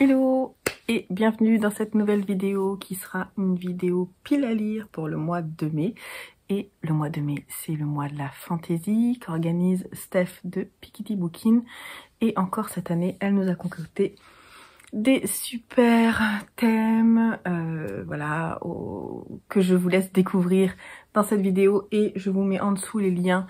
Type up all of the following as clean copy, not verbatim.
Hello et bienvenue dans cette nouvelle vidéo qui sera une vidéo pile à lire pour le mois de mai. Et le mois de mai, c'est le mois de la fantaisie qu'organise Steph de Piketty Bookin. Et encore cette année, elle nous a concocté des super thèmes voilà, que je vous laisse découvrir dans cette vidéo. Et je vous mets en dessous les liens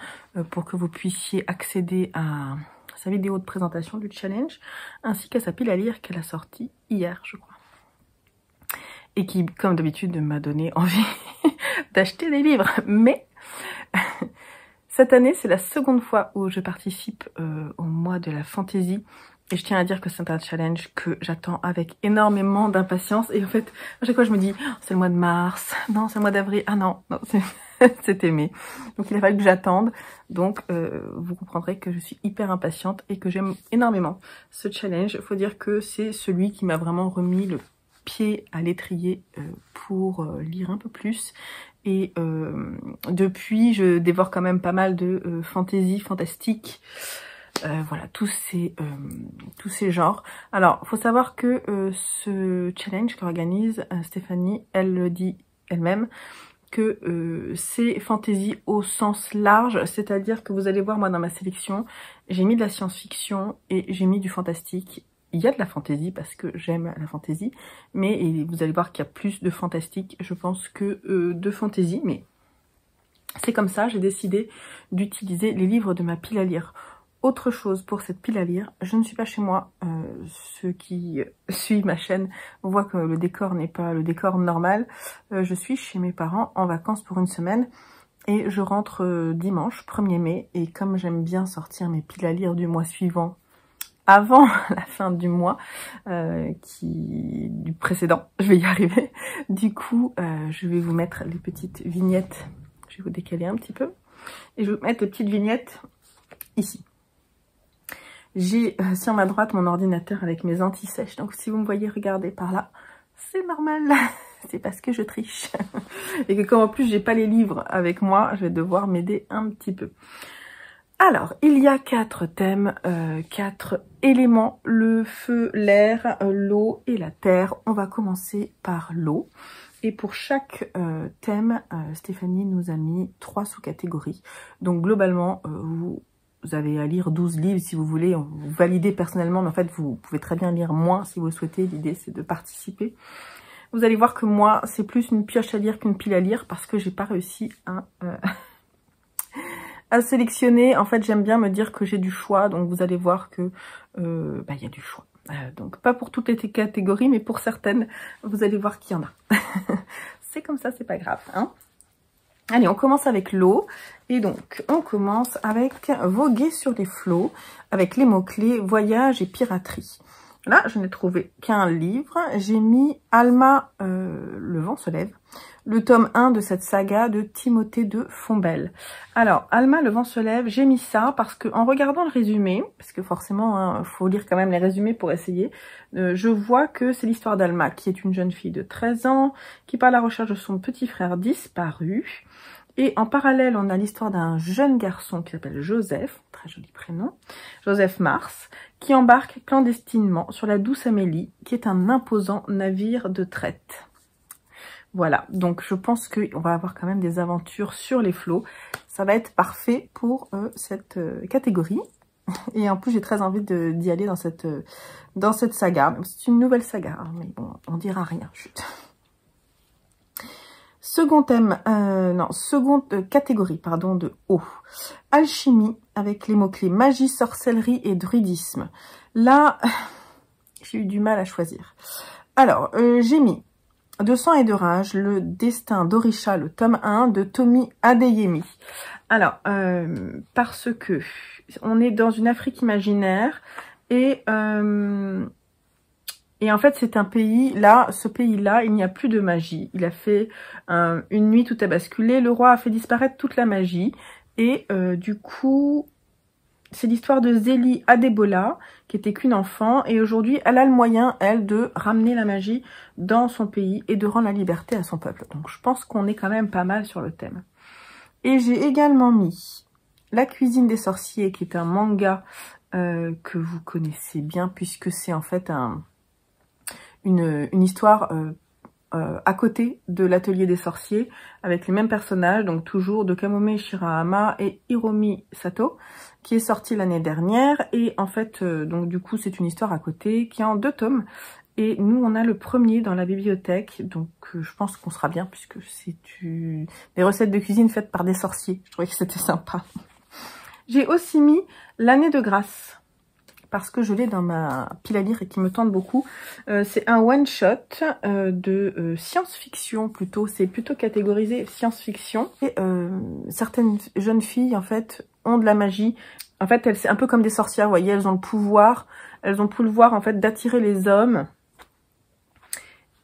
pour que vous puissiez accéder à sa vidéo de présentation du challenge, ainsi qu'à sa pile à lire qu'elle a sortie hier, je crois. Et qui, comme d'habitude, m'a donné envie d'acheter des livres. Mais cette année, c'est la seconde fois où je participe au mois de la fantaisie. Et je tiens à dire que c'est un challenge que j'attends avec énormément d'impatience. Et en fait, à chaque fois, je me dis, oh, c'est le mois de mars, non, c'est le mois d'avril, ah non, non c'était mai. Donc il a fallu que j'attende. Donc vous comprendrez que je suis hyper impatiente et que j'aime énormément ce challenge. Il faut dire que c'est celui qui m'a vraiment remis le pied à l'étrier pour lire un peu plus. Et depuis, je dévore quand même pas mal de fantaisie, fantastique. Voilà, tous ces genres. Alors, faut savoir que ce challenge qu'organise Stéphanie, elle le dit elle-même, que c'est fantaisie au sens large, c'est-à-dire que vous allez voir, moi, dans ma sélection, j'ai mis de la science-fiction et j'ai mis du fantastique. Il y a de la fantaisie parce que j'aime la fantaisie, mais vous allez voir qu'il y a plus de fantastique, je pense, que de fantaisie, mais c'est comme ça, j'ai décidé d'utiliser les livres de ma pile à lire. Autre chose pour cette pile à lire, je ne suis pas chez moi. Ceux qui suivent ma chaîne voient que le décor n'est pas le décor normal. Je suis chez mes parents en vacances pour une semaine et je rentre dimanche 1er mai. Et comme j'aime bien sortir mes piles à lire du mois suivant, avant la fin du mois, du précédent, je vais y arriver. Du coup, je vais vous mettre les petites vignettes. Je vais vous décaler un petit peu. Et je vais vous mettre les petites vignettes ici. J'ai sur ma droite mon ordinateur avec mes anti-sèches. Donc si vous me voyez regarder par là, c'est normal. C'est parce que je triche. Et que comme en plus j'ai pas les livres avec moi, je vais devoir m'aider un petit peu. Alors, il y a 4 thèmes, 4 éléments. Le feu, l'air, l'eau et la terre. On va commencer par l'eau. Et pour chaque thème, Stéphanie nous a mis 3 sous-catégories. Donc globalement, vous avez à lire 12 livres si vous voulez, vous validez personnellement, mais en fait vous pouvez très bien lire moins si vous le souhaitez, l'idée c'est de participer. Vous allez voir que moi c'est plus une pioche à lire qu'une pile à lire parce que j'ai pas réussi à sélectionner. En fait j'aime bien me dire que j'ai du choix, donc vous allez voir que y a du choix. Donc pas pour toutes les catégories, mais pour certaines, vous allez voir qu'il y en a. C'est comme ça, c'est pas grave, hein. Allez, on commence avec l'eau. Et donc, on commence avec voguer sur les flots, avec les mots-clés voyage et piraterie. Là, je n'ai trouvé qu'un livre. J'ai mis Alma, le vent se lève, le tome 1 de cette saga de Timothée de Fontbelle. Alors, Alma, le vent se lève, j'ai mis ça parce que en regardant le résumé, parce que forcément, hein, faut lire quand même les résumés pour essayer, je vois que c'est l'histoire d'Alma, qui est une jeune fille de 13 ans, qui part à la recherche de son petit frère disparu. Et en parallèle, on a l'histoire d'un jeune garçon qui s'appelle Joseph, très joli prénom, Joseph Mars, qui embarque clandestinement sur la Douce Amélie, qui est un imposant navire de traite. Voilà, donc je pense qu'on va avoir quand même des aventures sur les flots. Ça va être parfait pour cette catégorie. Et en plus, j'ai très envie d'y aller dans cette saga. C'est une nouvelle saga, hein, mais bon, on dira rien, chut. Second thème, seconde catégorie, pardon, de eau. Alchimie, avec les mots-clés magie, sorcellerie et druidisme. Là, j'ai eu du mal à choisir. Alors, j'ai mis De sang et de rage, le destin d'Orisha, le tome 1 de Tommy Adeyemi. Alors, parce que on est dans une Afrique imaginaire et en fait, c'est un pays, là, ce pays-là, il n'y a plus de magie. Il a fait une nuit, tout a basculé. Le roi a fait disparaître toute la magie. Et du coup, c'est l'histoire de Zélie Adebola, qui était qu'une enfant. Et aujourd'hui, elle a le moyen, elle, de ramener la magie dans son pays et de rendre la liberté à son peuple. Donc, je pense qu'on est quand même pas mal sur le thème. Et j'ai également mis La cuisine des sorciers, qui est un manga que vous connaissez bien, puisque c'est en fait un une histoire à côté de l'atelier des sorciers, avec les mêmes personnages, donc toujours de Kamome Shirahama et Hiromi Sato, qui est sorti l'année dernière, et en fait, donc du coup, c'est une histoire à côté, qui est en 2 tomes, et nous, on a le premier dans la bibliothèque, donc je pense qu'on sera bien, puisque c'est des recettes de cuisine faites par des sorciers, je trouvais que c'était sympa. J'ai aussi mis l'année de grâce, parce que je l'ai dans ma pile à lire et qui me tente beaucoup. C'est un one-shot de science-fiction plutôt. C'est plutôt catégorisé science-fiction. Et certaines jeunes filles, en fait, ont de la magie. En fait, c'est un peu comme des sorcières, vous voyez, elles ont le pouvoir en fait, d'attirer les hommes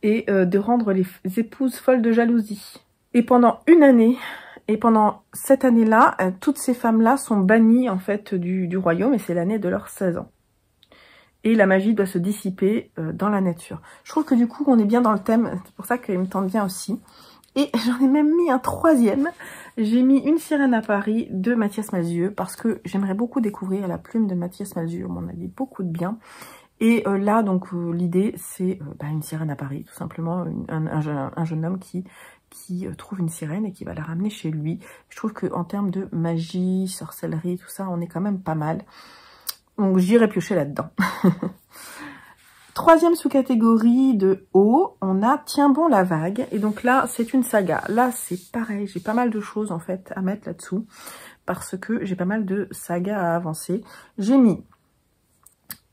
et de rendre les épouses folles de jalousie. Et pendant une année... Et pendant cette année-là, toutes ces femmes-là sont bannies, en fait, du royaume, et c'est l'année de leurs 16 ans. Et la magie doit se dissiper dans la nature. Je trouve que du coup, on est bien dans le thème, c'est pour ça qu'il me tente bien aussi. Et j'en ai même mis un 3e. J'ai mis Une sirène à Paris de Mathias Malzieu, parce que j'aimerais beaucoup découvrir la plume de Mathias Malzieu. On m'en a dit beaucoup de bien. Et là, donc, l'idée, c'est une sirène à Paris, tout simplement, un jeune homme qui trouve une sirène et qui va la ramener chez lui. Je trouve qu'en termes de magie, sorcellerie, tout ça, on est quand même pas mal. Donc j'irai piocher là-dedans. 3e sous-catégorie de haut, on a Tiens bon la vague. Et donc là, c'est une saga. Là, c'est pareil, j'ai pas mal de choses en fait à mettre là-dessous, parce que j'ai pas mal de sagas à avancer. J'ai mis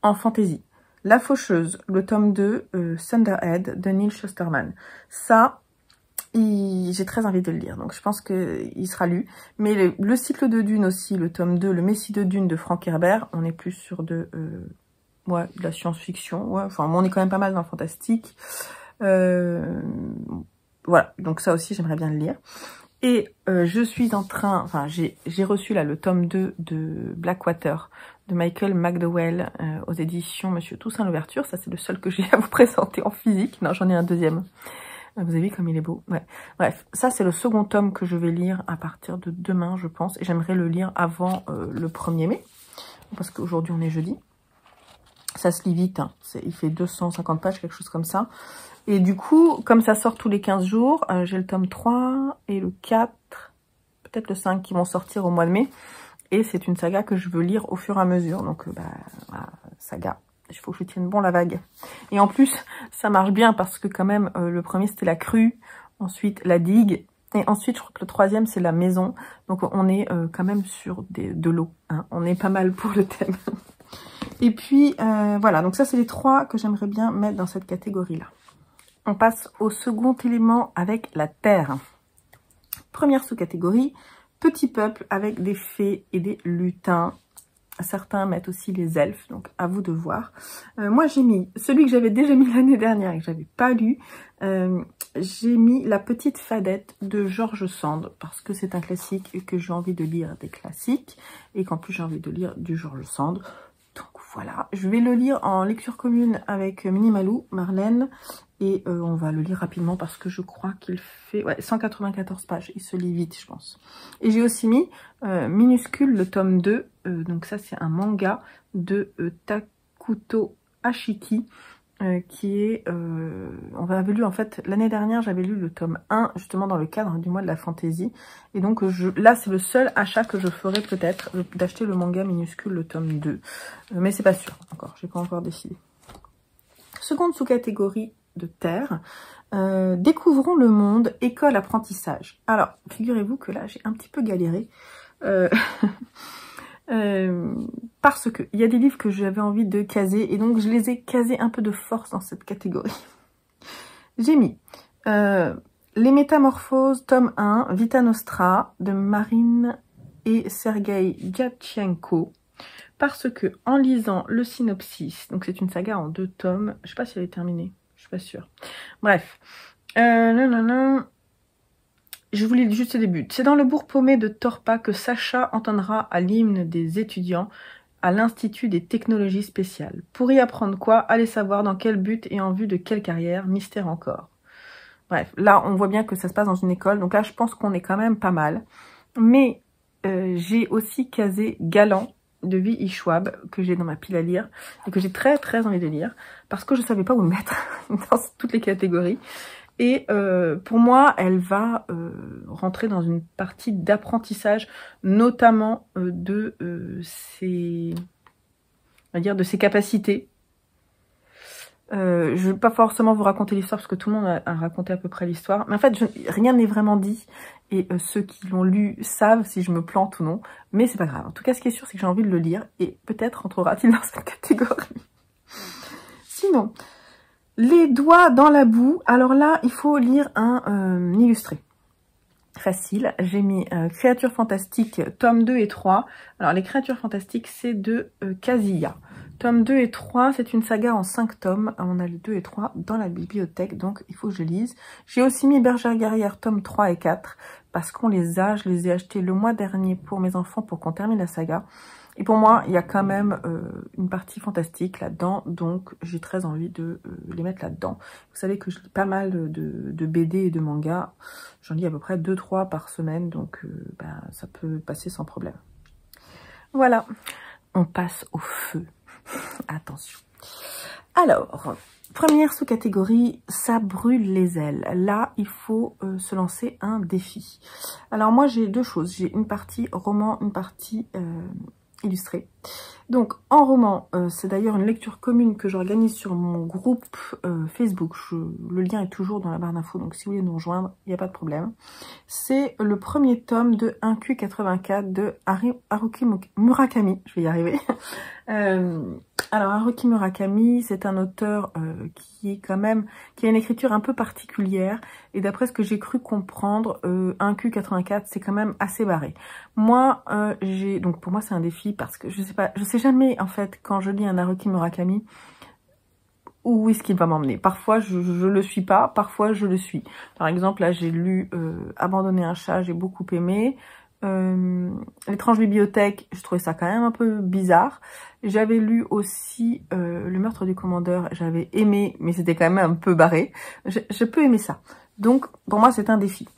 en fantasy La Faucheuse, le tome 2, Thunderhead de Neil Shusterman. Ça... j'ai très envie de le lire, donc je pense qu'il sera lu. Mais le cycle de Dune aussi, le tome 2, le Messie de Dune de Frank Herbert, on est plus sur de la science-fiction. Ouais, enfin, on est quand même pas mal dans le fantastique. Voilà, donc ça aussi, j'aimerais bien le lire. Et je suis en train, enfin, j'ai reçu là le tome 2 de Blackwater, de Michael McDowell, aux éditions Monsieur Toussaint Louverture. Ça, c'est le seul que j'ai à vous présenter en physique. Non, j'en ai un 2e. Vous avez vu comme il est beau, ouais. Bref, ça c'est le 2e tome que je vais lire à partir de demain, je pense. Et j'aimerais le lire avant le 1er mai, parce qu'aujourd'hui on est jeudi. Ça se lit vite, hein. Il fait 250 pages, quelque chose comme ça. Et du coup, comme ça sort tous les 15 jours, j'ai le tome 3 et le 4, peut-être le 5 qui vont sortir au mois de mai. Et c'est une saga que je veux lire au fur et à mesure. Donc, voilà, saga. Il faut que je tienne bon la vague. Et en plus, ça marche bien parce que quand même, le premier c'était la crue, ensuite la digue, et ensuite je crois que le 3e c'est la maison. Donc on est quand même sur de l'eau, hein. On est pas mal pour le thème. Et puis voilà, donc ça c'est les 3 que j'aimerais bien mettre dans cette catégorie-là. On passe au second élément avec la terre. Première sous-catégorie, petit peuple avec des fées et des lutins. Certains mettent aussi les elfes, donc à vous de voir. Moi, j'ai mis celui que j'avais déjà mis l'année dernière et que j'avais pas lu. J'ai mis La Petite Fadette de George Sand, parce que c'est un classique et que j'ai envie de lire des classiques, et qu'en plus j'ai envie de lire du George Sand. Donc voilà, je vais le lire en lecture commune avec Minimalou, Marlène, et on va le lire rapidement parce que je crois qu'il fait 194 pages, il se lit vite je pense. Et j'ai aussi mis Minuscule, le tome 2, donc ça c'est un manga de Takuto Ashiki, qui est, on avait lu en fait, l'année dernière j'avais lu le tome 1, justement dans le cadre du mois de la fantaisie, et donc là c'est le seul achat que je ferai peut-être, d'acheter le manga Minuscule, le tome 2, mais c'est pas sûr encore, j'ai pas encore décidé. Seconde sous-catégorie de terre, découvrons le monde, école apprentissage. Alors, figurez-vous que là j'ai un petit peu galéré, parce que il y a des livres que j'avais envie de caser et donc je les ai casés un peu de force dans cette catégorie. J'ai mis Les Métamorphoses, tome 1, Vita Nostra, de Marine et Sergei Gatchenko, parce que en lisant le synopsis, donc c'est une saga en 2 tomes, je sais pas si elle est terminée, je suis pas sûre. Bref, je vous lis juste le début. C'est dans le bourg paumé de Torpa que Sacha entendra à l'hymne des étudiants à l'Institut des technologies spéciales. Pour y apprendre quoi? Allez savoir dans quel but et en vue de quelle carrière, mystère encore. Bref, là on voit bien que ça se passe dans une école, donc là je pense qu'on est quand même pas mal. Mais j'ai aussi casé Galant de V.E. Schwab que j'ai dans ma pile à lire et que j'ai très très envie de lire parce que je savais pas où le mettre dans toutes les catégories. Et pour moi, elle va rentrer dans une partie d'apprentissage, notamment de ses, on va dire, de ses capacités. Je ne vais pas forcément vous raconter l'histoire parce que tout le monde a raconté à peu près l'histoire. Mais en fait, rien n'est vraiment dit. Et ceux qui l'ont lu savent si je me plante ou non. Mais c'est pas grave. En tout cas, ce qui est sûr, c'est que j'ai envie de le lire. Et peut-être rentrera-t-il dans cette catégorie. Sinon, les doigts dans la boue. Alors là, il faut lire un illustré. Facile. J'ai mis Créatures fantastiques, tome 2 et 3. Alors, les Créatures fantastiques, c'est de Kazuya. Tome 2 et 3, c'est une saga en 5 tomes. On a le 2 et 3 dans la bibliothèque, donc il faut que je lise. J'ai aussi mis Bergère guerrière, tome 3 et 4, parce qu'on les a, je les ai achetés le mois dernier pour mes enfants, pour qu'on termine la saga. Et pour moi, il y a quand même une partie fantastique là-dedans, donc j'ai très envie de les mettre là-dedans. Vous savez que je lis pas mal de BD et de mangas. J'en lis à peu près 2-3 par semaine, donc ça peut passer sans problème. Voilà, on passe au feu. Attention. Alors, première sous-catégorie, ça brûle les ailes. Là, il faut se lancer un défi. Alors moi, j'ai deux choses. J'ai une partie roman, une partie illustrée. Donc, en roman, c'est d'ailleurs une lecture commune que j'organise sur mon groupe Facebook. Le lien est toujours dans la barre d'infos, donc si vous voulez nous rejoindre, il n'y a pas de problème. C'est le premier tome de 1Q84 de Haruki Murakami. Je vais y arriver. Alors, Haruki Murakami, c'est un auteur qui a une écriture un peu particulière. Et d'après ce que j'ai cru comprendre, 1Q84, c'est quand même assez barré. Moi, donc pour moi, c'est un défi parce que je sais jamais, en fait, quand je lis un Haruki Murakami, où est-ce qu'il va m'emmener. Parfois, je le suis pas, parfois, je le suis. Par exemple, là, j'ai lu Abandonner un chat, j'ai beaucoup aimé. L'étrange bibliothèque, je trouvais ça quand même un peu bizarre. J'avais lu aussi Le meurtre du commandeur, j'avais aimé, mais c'était quand même un peu barré. Je peux aimer ça. Donc, pour moi, c'est un défi.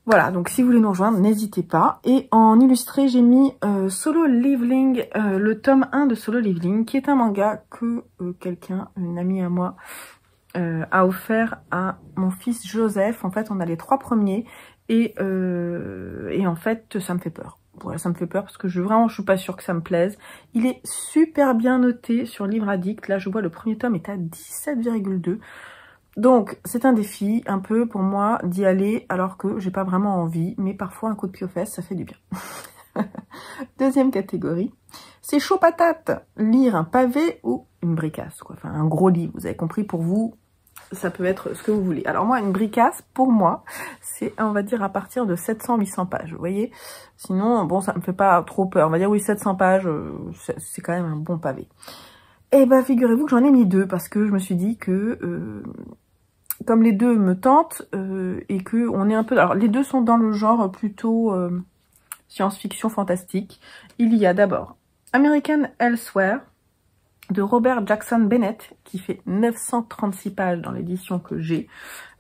Voilà, donc si vous voulez nous rejoindre, n'hésitez pas. Et en illustré, j'ai mis Solo Leveling, le tome 1 de Solo Leveling, qui est un manga que quelqu'un, une amie à moi, a offert à mon fils Joseph. En fait, on a les 3 premiers et en fait, ça me fait peur. Voilà, ça me fait peur parce que je suis pas sûre que ça me plaise. Il est super bien noté sur Livre Addict. Là, je vois le premier tome est à 17,2. Donc, c'est un défi un peu pour moi d'y aller alors que j'ai pas vraiment envie. Mais parfois, un coup de pied aux fesses, ça fait du bien. Deuxième catégorie, c'est chaud patate. Lire un pavé ou une bricasse, quoi. Enfin, un gros livre, vous avez compris, pour vous, ça peut être ce que vous voulez. Alors moi, une bricasse, pour moi, c'est, on va dire, à partir de 700-800 pages, vous voyez. Sinon, bon, ça me fait pas trop peur. On va dire, oui, 700 pages, c'est quand même un bon pavé. Eh ben, figurez-vous que j'en ai mis 2 parce que je me suis dit que, comme les deux me tentent, et que on est un peu... Alors, les deux sont dans le genre plutôt science-fiction fantastique. Il y a d'abord American Elsewhere, de Robert Jackson Bennett, qui fait 936 pages dans l'édition que j'ai,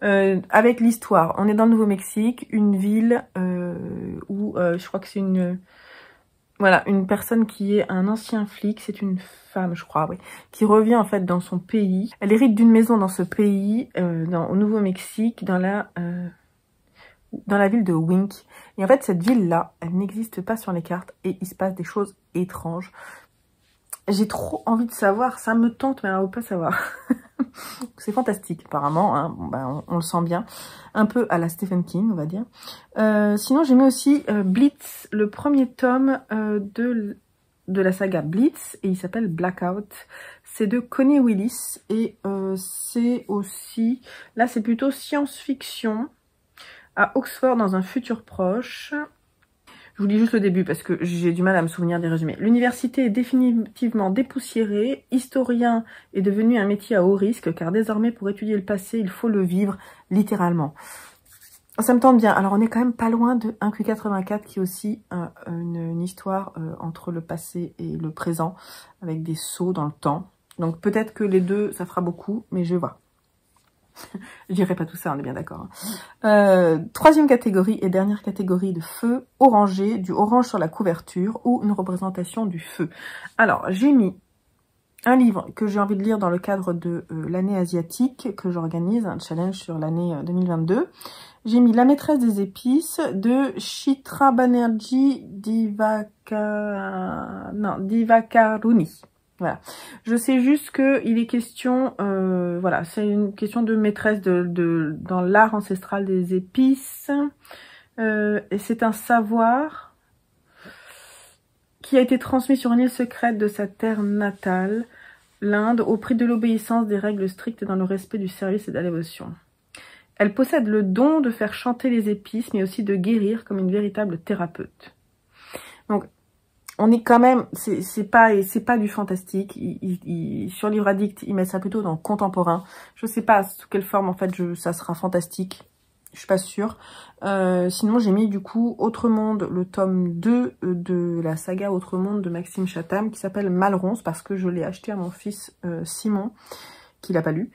avec l'histoire. On est dans le Nouveau-Mexique, une ville où je crois que c'est une personne qui est un ancien flic, c'est une femme, je crois, oui, qui revient en fait dans son pays. Elle hérite d'une maison dans ce pays, au Nouveau-Mexique, dans la ville de Wink. Et en fait, cette ville-là, elle n'existe pas sur les cartes et il se passe des choses étranges. J'ai trop envie de savoir, ça me tente, mais alors, on ne veut pas savoir. C'est fantastique, apparemment, hein. Bon, on le sent bien. Un peu à la Stephen King, on va dire. Sinon, j'ai mis aussi Blitz, le premier tome de la saga Blitz, et il s'appelle Blackout. C'est de Connie Willis, et c'est aussi... Là, c'est plutôt science-fiction, à Oxford, dans un futur proche. Je vous lis juste le début parce que j'ai du mal à me souvenir des résumés. L'université est définitivement dépoussiérée. Historien est devenu un métier à haut risque car désormais pour étudier le passé, il faut le vivre littéralement. Ça me tente bien. Alors on est quand même pas loin de 1Q84 qui est aussi une histoire entre le passé et le présent avec des sauts dans le temps. Donc peut-être que les deux, ça fera beaucoup, mais je vais voir. Je dirais pas tout ça, on est bien d'accord. Troisième catégorie et dernière catégorie de feu, orangé, du orange sur la couverture ou une représentation du feu. Alors, j'ai mis un livre que j'ai envie de lire dans le cadre de l'année asiatique que j'organise, un challenge sur l'année 2022. J'ai mis La maîtresse des épices de Chitra Banerjee Divakaruni. Voilà. Je sais juste que il est question, voilà, c'est une question de maîtresse dans l'art ancestral des épices. Et c'est un savoir qui a été transmis sur une île secrète de sa terre natale, l'Inde, au prix de l'obéissance des règles strictes et dans le respect du service et de la dévotion. Elle possède le don de faire chanter les épices, mais aussi de guérir comme une véritable thérapeute. Donc, on est quand même, c'est pas du fantastique. Sur Livre Addict, ils mettent ça plutôt dans contemporain. Je sais pas sous quelle forme, en fait, ça sera fantastique. Je suis pas sûre. Sinon, j'ai mis, du coup, Autre Monde, le tome 2 de la saga Autre Monde de Maxime Chatham, qui s'appelle Malronce, parce que je l'ai acheté à mon fils Simon, qui l'a pas lu.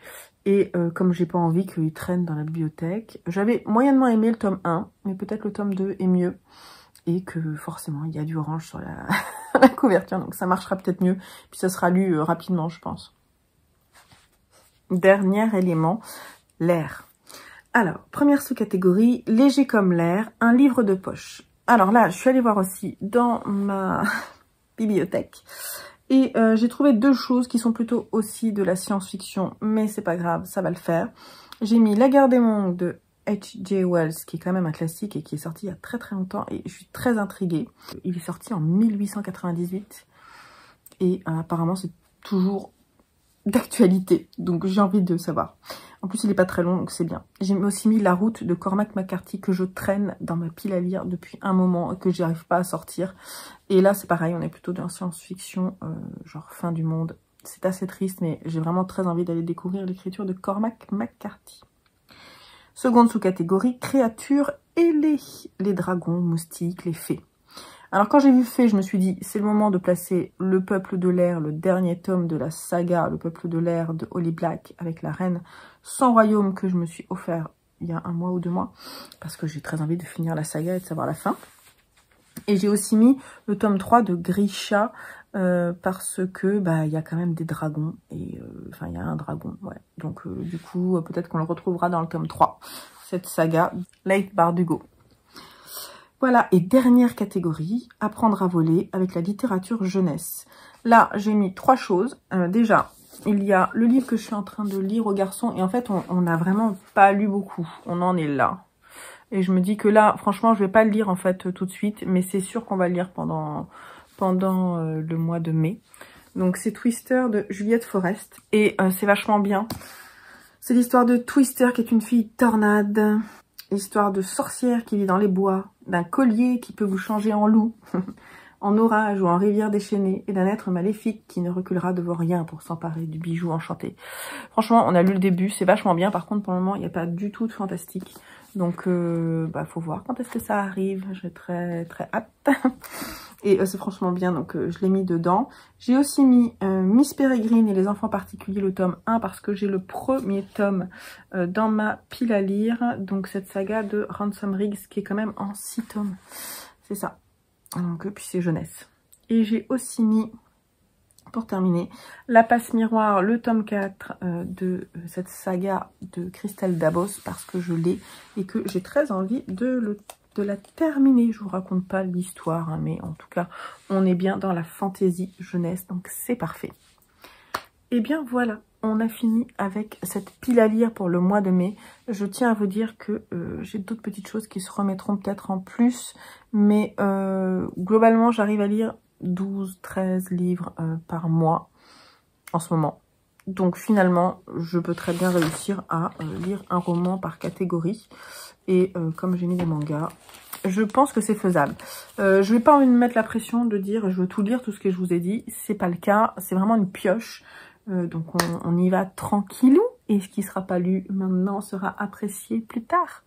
Et comme j'ai pas envie qu'il traîne dans la bibliothèque, j'avais moyennement aimé le tome 1, mais peut-être le tome 2 est mieux. Et que forcément, il y a du orange sur la couverture, donc ça marchera peut-être mieux. Puis ça sera lu rapidement, je pense. Dernier élément, l'air. Alors, première sous-catégorie, léger comme l'air, un livre de poche. Alors là, je suis allée voir aussi dans ma bibliothèque. Et j'ai trouvé deux choses qui sont plutôt aussi de la science-fiction, mais c'est pas grave, ça va le faire. J'ai mis La guerre des mondes de H.G. Wells, qui est quand même un classique et qui est sorti il y a très très longtemps, et je suis très intriguée. Il est sorti en 1898, et apparemment c'est toujours d'actualité, donc j'ai envie de savoir. En plus, il n'est pas très long, donc c'est bien. J'ai aussi mis La route de Cormac McCarthy, que je traîne dans ma pile à lire depuis un moment, et que j'y arrive pas à sortir. Et là, c'est pareil, on est plutôt dans science-fiction, genre fin du monde. C'est assez triste, mais j'ai vraiment très envie d'aller découvrir l'écriture de Cormac McCarthy. Seconde sous-catégorie, créatures ailées. Les dragons, moustiques, les fées. Alors quand j'ai vu Fée, je me suis dit, c'est le moment de placer Le Peuple de l'air, le dernier tome de la saga Le Peuple de l'air de Holly Black, avec la reine sans royaume, que je me suis offert il y a 1 mois ou 2 mois, parce que j'ai très envie de finir la saga et de savoir la fin. Et j'ai aussi mis le tome 3 de Grisha, parce que il y a quand même des dragons, et enfin il y a un dragon, ouais. Donc du coup, peut-être qu'on le retrouvera dans le tome 3, cette saga, Leigh Bardugo. Voilà, et dernière catégorie, apprendre à voler avec la littérature jeunesse. Là, j'ai mis 3 choses. Déjà, il y a le livre que je suis en train de lire aux garçons, et en fait, on n'a vraiment pas lu beaucoup. On en est là. Et je me dis que là, franchement, je vais pas le lire en fait tout de suite, mais c'est sûr qu'on va le lire pendant le mois de mai. Donc, c'est Twister de Juliette Forest, et c'est vachement bien. C'est l'histoire de Twister, qui est une fille tornade. Histoire de sorcière qui vit dans les bois, d'un collier qui peut vous changer en loup, en orage ou en rivière déchaînée, et d'un être maléfique qui ne reculera devant rien pour s'emparer du bijou enchanté. Franchement, on a lu le début, c'est vachement bien. Par contre, pour le moment, il n'y a pas du tout de fantastique. Donc, faut voir quand est-ce que ça arrive. J'ai très très hâte. Et c'est franchement bien, donc je l'ai mis dedans. J'ai aussi mis Miss Peregrine et les enfants particuliers, le tome 1, parce que j'ai le premier tome dans ma pile à lire. Donc cette saga de Ransom Riggs, qui est quand même en 6 tomes. C'est ça. Donc, puis c'est jeunesse. Et j'ai aussi mis, pour terminer, La Passe Miroir, le tome 4 de cette saga de Christelle Dabos, parce que je l'ai et que j'ai très envie de la terminer. Je vous raconte pas l'histoire, hein, mais en tout cas, on est bien dans la fantaisie jeunesse, donc c'est parfait. Et bien voilà, on a fini avec cette pile à lire pour le mois de mai. Je tiens à vous dire que j'ai d'autres petites choses qui se remettront peut-être en plus, mais globalement, j'arrive à lire 12-13 livres par mois en ce moment. Donc finalement, je peux très bien réussir à lire un roman par catégorie. Et comme j'ai mis des mangas, je pense que c'est faisable. Je n'ai pas envie de me mettre la pression de dire je veux tout lire, tout ce que je vous ai dit. C'est pas le cas, c'est vraiment une pioche. Donc on y va tranquillou. Et ce qui ne sera pas lu maintenant sera apprécié plus tard.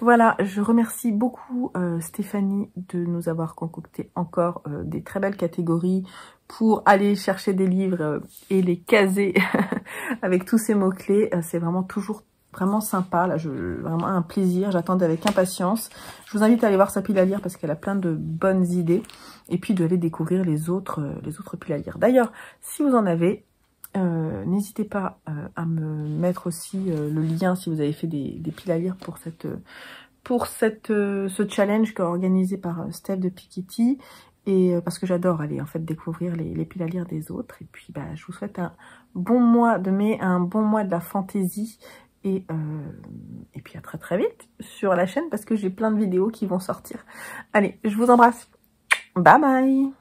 Voilà, je remercie beaucoup Stéphanie de nous avoir concocté encore des très belles catégories pour aller chercher des livres et les caser avec tous ces mots-clés. C'est vraiment toujours vraiment sympa, là, vraiment un plaisir, j'attendais avec impatience. Je vous invite à aller voir sa pile à lire parce qu'elle a plein de bonnes idées. Et puis d'aller découvrir les autres piles à lire. D'ailleurs, si vous en avez, n'hésitez pas à me mettre aussi le lien si vous avez fait des piles à lire pour ce challenge qu'a organisé par Steph de Piketty. Et parce que j'adore aller en fait découvrir les piles à lire des autres. Et puis bah, je vous souhaite un bon mois de mai, un bon mois de la fantaisie. Et puis à très très vite sur la chaîne parce que j'ai plein de vidéos qui vont sortir. Allez, je vous embrasse. Bye bye.